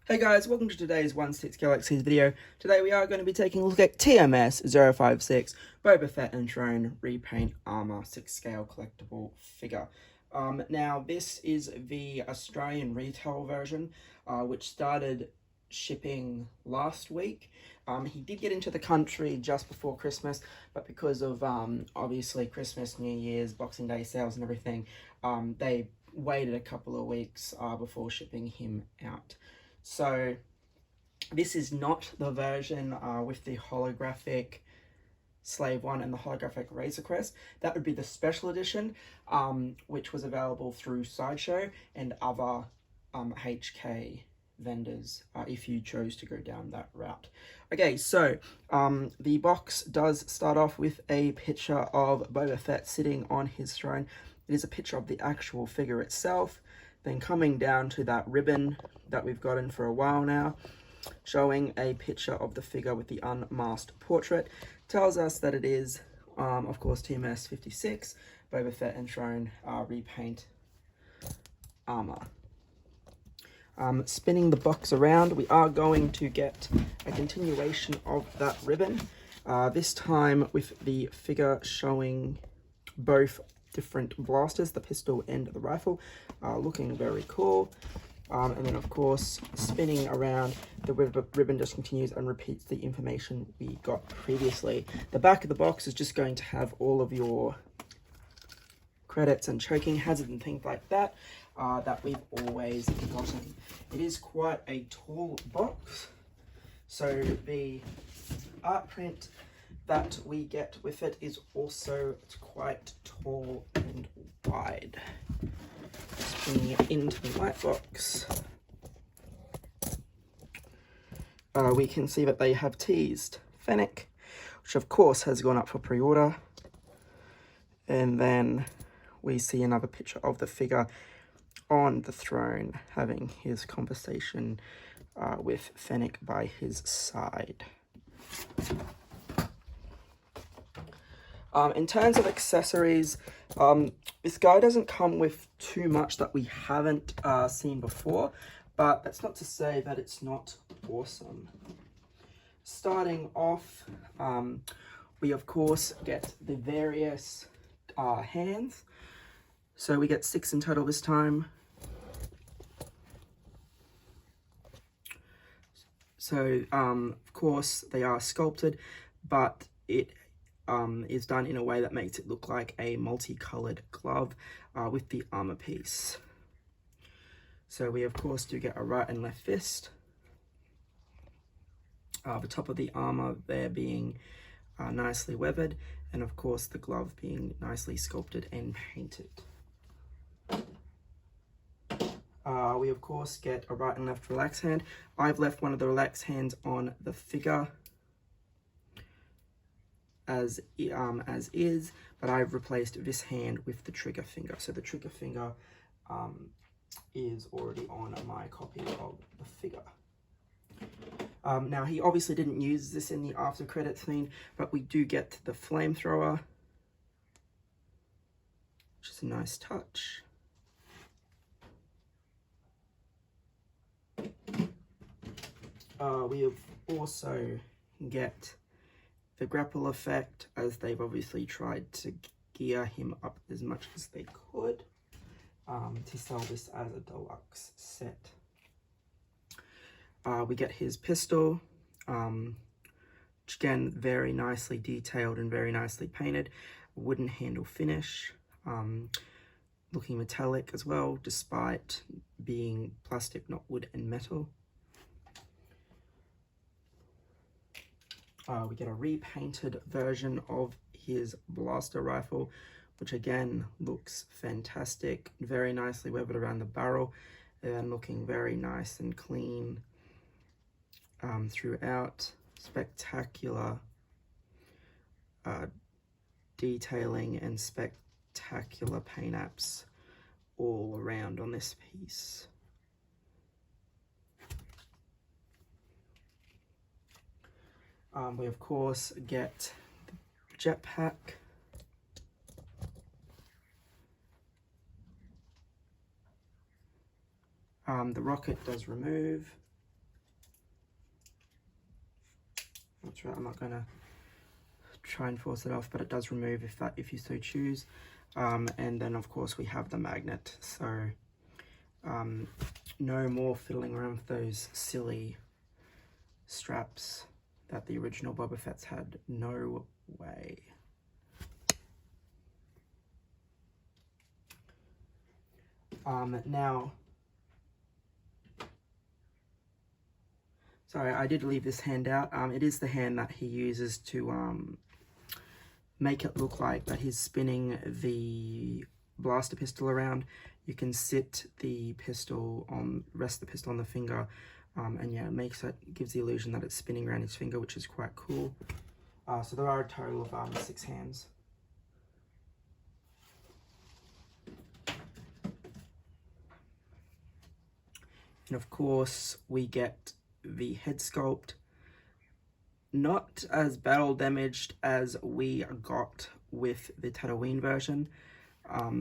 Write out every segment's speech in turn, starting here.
Hey guys, welcome to today's 1/6 Galaxies video. Today we are going to be taking a look at TMS 056 Boba Fett and Throne repaint armour 6 scale collectible figure. Now this is the Australian retail version, which started shipping last week. He did get into the country just before Christmas, but because of obviously Christmas, New Year's, Boxing Day sales and everything, they waited a couple of weeks before shipping him out. So this is not the version with the holographic Slave 1 and the holographic Razor Crest. That would be the special edition, which was available through Sideshow and other HK vendors if you chose to go down that route. Okay, so the box does start off with a picture of Boba Fett sitting on his throne. It is a picture of the actual figure itself. Then coming down to that ribbon that we've gotten for a while now, showing a picture of the figure with the unmasked portrait, tells us that it is, of course, TMS 56, Boba Fett and Throne repaint armor. Spinning the box around, we are going to get a continuation of that ribbon, this time with the figure showing both different blasters, the pistol and the rifle, looking very cool. And then of course, spinning around, the ribbon just continues and repeats the information we got previously. The back of the box is just going to have all of your credits and choking hazards and things like that, that we've always gotten. It is quite a tall box, so the art print that we get with it is also quite tall and wide. Just bringing it into the white box, we can see that they have teased Fennec, which of course has gone up for pre-order, and then we see another picture of the figure on the throne having his conversation with Fennec by his side. In terms of accessories, this guy doesn't come with too much that we haven't seen before, but that's not to say that it's not awesome. Starting off, we of course get the various hands. So we get 6 in total this time. So, of course, they are sculpted, but it is done in a way that makes it look like a multicolored glove with the armor piece. So we of course do get a right and left fist. The top of the armor there being nicely weathered, and of course the glove being nicely sculpted and painted. We of course get a right and left relax hand. I've left one of the relax hands on the figure as is, but I've replaced this hand with the trigger finger. So the trigger finger is already on my copy of the figure. Now he obviously didn't use this in the after credit scene, but we do get the flamethrower, which is a nice touch. We have also get the grapple effect, as they've obviously tried to gear him up as much as they could to sell this as a deluxe set. We get his pistol, which again, very nicely detailed and very nicely painted. Wooden handle finish, looking metallic as well, despite being plastic, not wood and metal. We get a repainted version of his blaster rifle, which again looks fantastic, very nicely weathered around the barrel and looking very nice and clean throughout. Spectacular detailing and spectacular paint apps all around on this piece. We of course get the jetpack, the rocket does remove, That's right, I'm not going to try and force it off, but it does remove if you so choose. And then of course we have the magnet, so no more fiddling around with those silly straps that the original Boba Fett's had. No way. Now, sorry, I did leave this hand out. It is the hand that he uses to make it look like that he's spinning the blaster pistol around. You can sit the pistol on, rest the pistol on the finger, and yeah, it gives the illusion that it's spinning around his finger, which is quite cool. So there are a total of 6 hands. And of course, we get the head sculpt. Not as battle damaged as we got with the Tatooine version.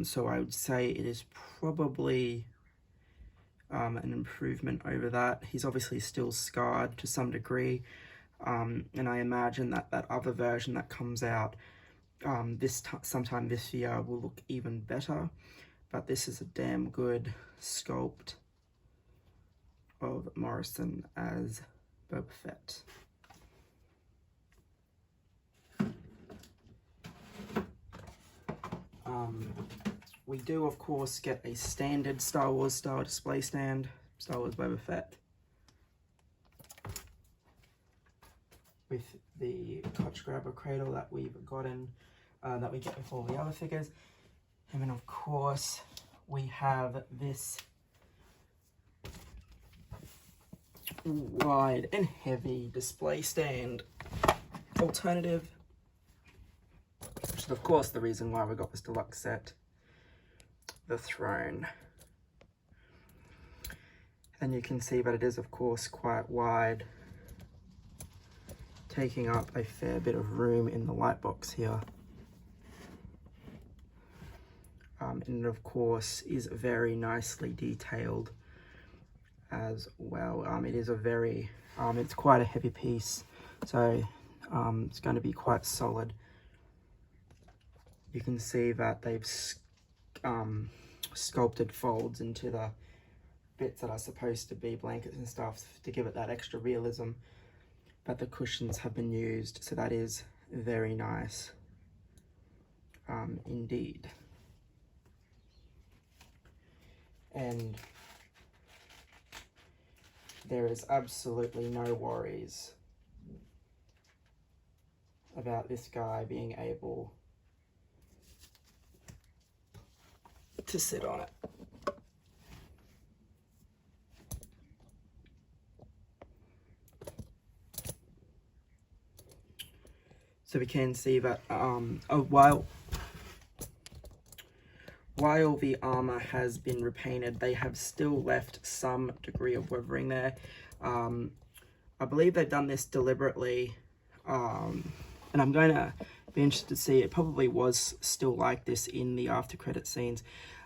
So I would say it is probably an improvement over that. He's obviously still scarred to some degree. And I imagine that that other version that comes out sometime this year will look even better. But this is a damn good sculpt of Morrison as Boba Fett. We do of course get a standard Star Wars style display stand, Star Wars Boba Fett, with the crotch grabber cradle that we've gotten, that we get with all the other figures. And then of course we have this wide and heavy display stand alternative, which is of course the reason why we got this deluxe set, the throne. And you can see that it is of course quite wide, taking up a fair bit of room in the light box here. And of course is very nicely detailed as well. It is a very, it's quite a heavy piece, so it's going to be quite solid. You can see that they've sculpted folds into the bits that are supposed to be blankets and stuff to give it that extra realism, but the cushions have been used, so that is very nice indeed. And there is absolutely no worries about this guy being able to sit on it. So we can see that while the armor has been repainted, they have still left some degree of weathering there. I believe they've done this deliberately, and I'm going to be interested to see. It probably was still like this in the after credit scenes,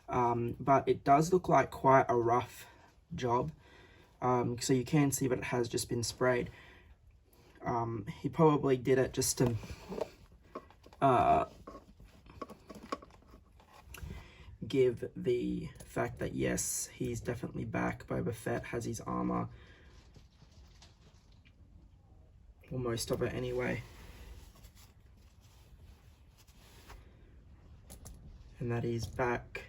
but it does look like quite a rough job. So you can see that it has just been sprayed. He probably did it just to give the fact that yes, he's definitely back. Boba Fett has his armor, or most of it anyway, and that he's back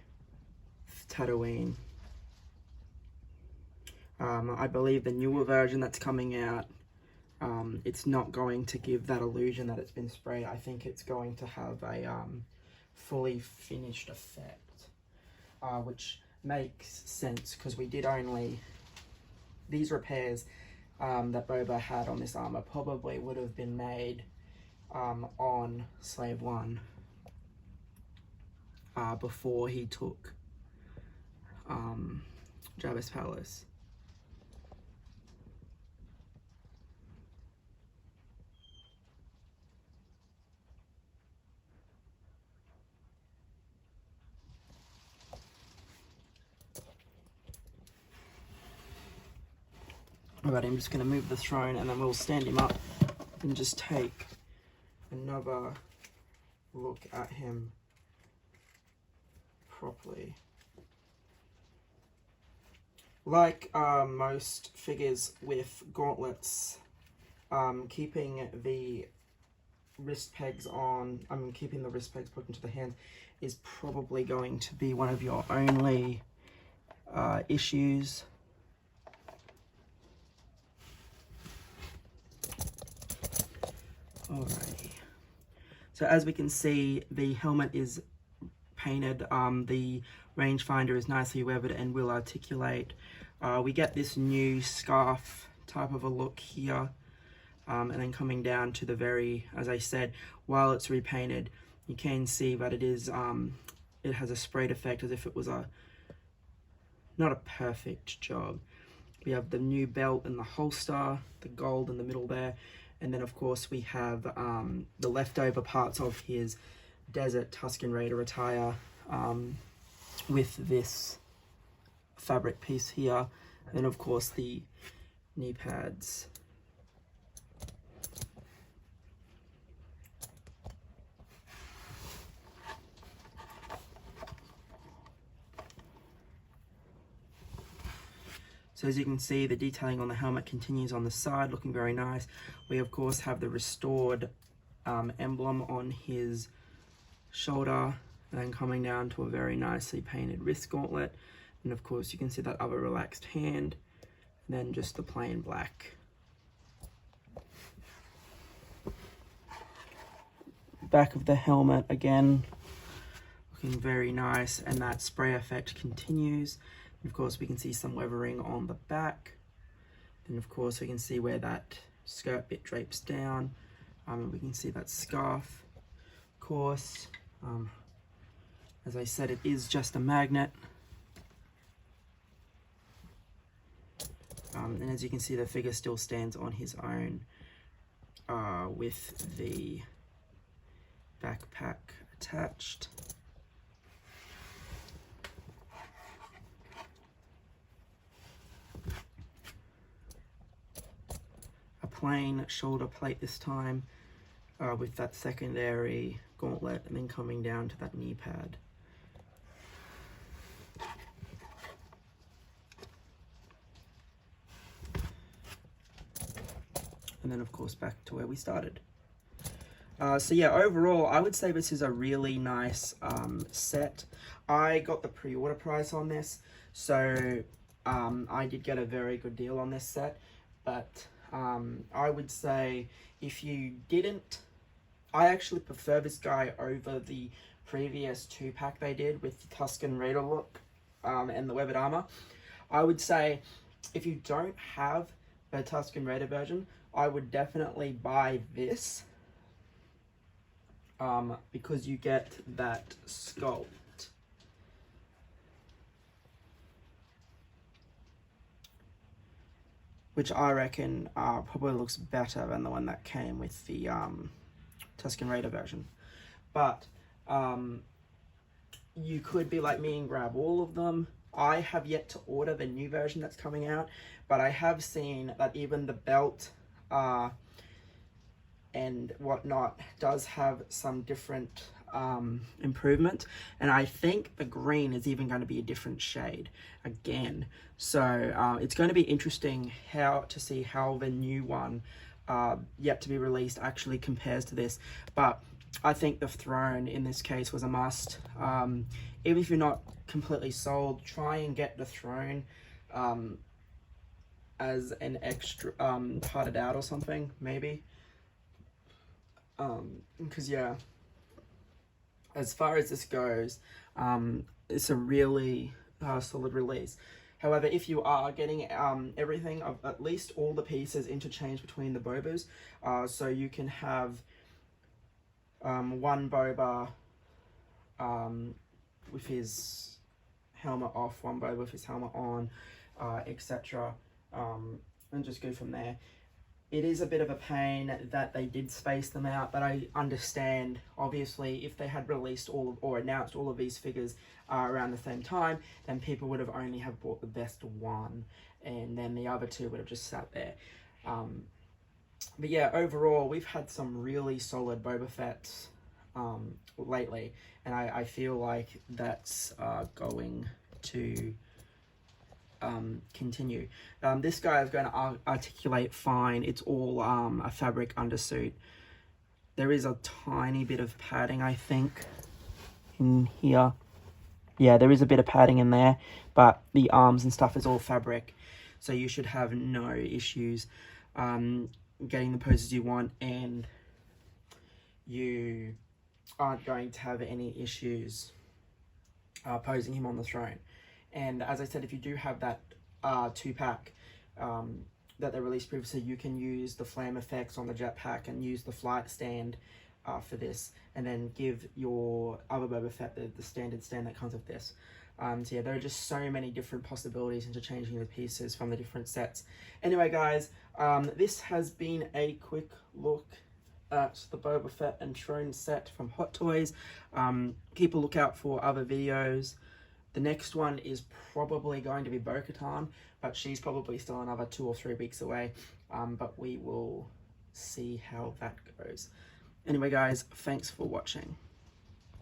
Tatooine. I believe the newer version that's coming out, it's not going to give that illusion that it's been sprayed. I think it's going to have a fully finished effect, which makes sense because we did only, these repairs that Boba had on this armor probably would have been made on Slave 1 before he took Jabba's palace. Alright, I'm just going to move the throne and then we'll stand him up and just take another look at him properly. Like most figures with gauntlets, keeping the wrist pegs on, keeping the wrist pegs put into the hands is probably going to be one of your only issues. Alrighty. So as we can see, the helmet is painted. The rangefinder is nicely weathered and will articulate. We get this new scarf type of a look here. And then coming down to the very, as I said, while it's repainted, you can see that it is, it has a sprayed effect as if it was not a perfect job. We have the new belt and the holster, the gold in the middle there. And then of course we have the leftover parts of his Desert Tusken Raider attire with this fabric piece here. And then of course the knee pads. So as you can see, the detailing on the helmet continues on the side, looking very nice. We of course have the restored emblem on his shoulder, and then coming down to a very nicely painted wrist gauntlet. And of course you can see that other relaxed hand, and then just the plain black. Back of the helmet again, looking very nice, and that spray effect continues. Of course, we can see some weathering on the back. And of course, we can see where that skirt bit drapes down. And we can see that scarf. Of course, as I said, it is just a magnet. And as you can see, the figure still stands on his own with the backpack attached. Plain shoulder plate this time with that secondary gauntlet, and then coming down to that knee pad. And then of course back to where we started. So yeah, overall I would say this is a really nice set. I got the pre-order price on this, so I did get a very good deal on this set, but I would say if you didn't, I actually prefer this guy over the previous 2-pack they did with the Tusken Raider look and the weathered armor. I would say if you don't have a Tusken Raider version, I would definitely buy this because you get that sculpt. Which I reckon probably looks better than the one that came with the Tusken Raider version. But you could be like me and grab all of them. I have yet to order the new version that's coming out, but I have seen that even the belt and whatnot does have some different improvement, and I think the green is even going to be a different shade again. So it's going to be interesting to see how the new one yet to be released actually compares to this. But I think the throne in this case was a must. Even if you're not completely sold, try and get the throne as an extra parted out or something, maybe. Because yeah, as far as this goes, it's a really solid release. However, if you are getting everything, of at least all the pieces interchanged between the Bobas, so you can have one Boba with his helmet off, one Boba with his helmet on, etc., and just go from there. It is a bit of a pain that they did space them out, but I understand, obviously, if they had released or announced all of these figures around the same time, then people would have only have bought the best one, and then the other two would have just sat there. But yeah, overall, we've had some really solid Boba Fett's lately, and I feel like that's going to continue. This guy is going to articulate fine. It's all a fabric undersuit. There is a tiny bit of padding, I think, in here. Yeah, there is a bit of padding in there, but the arms and stuff is all fabric, so you should have no issues getting the poses you want, and you aren't going to have any issues posing him on the throne. And as I said, if you do have that 2-pack that they released previously, you can use the flame effects on the jetpack and use the flight stand for this, and then give your other Boba Fett the standard stand that comes with this. So yeah, there are just so many different possibilities into changing the pieces from the different sets. Anyway, guys, this has been a quick look at the Boba Fett and Throne set from Hot Toys. Keep a lookout for other videos. The next one is probably going to be Bo-Katan, but she's probably still another 2 or 3 weeks away. But we will see how that goes. Anyway, guys, thanks for watching.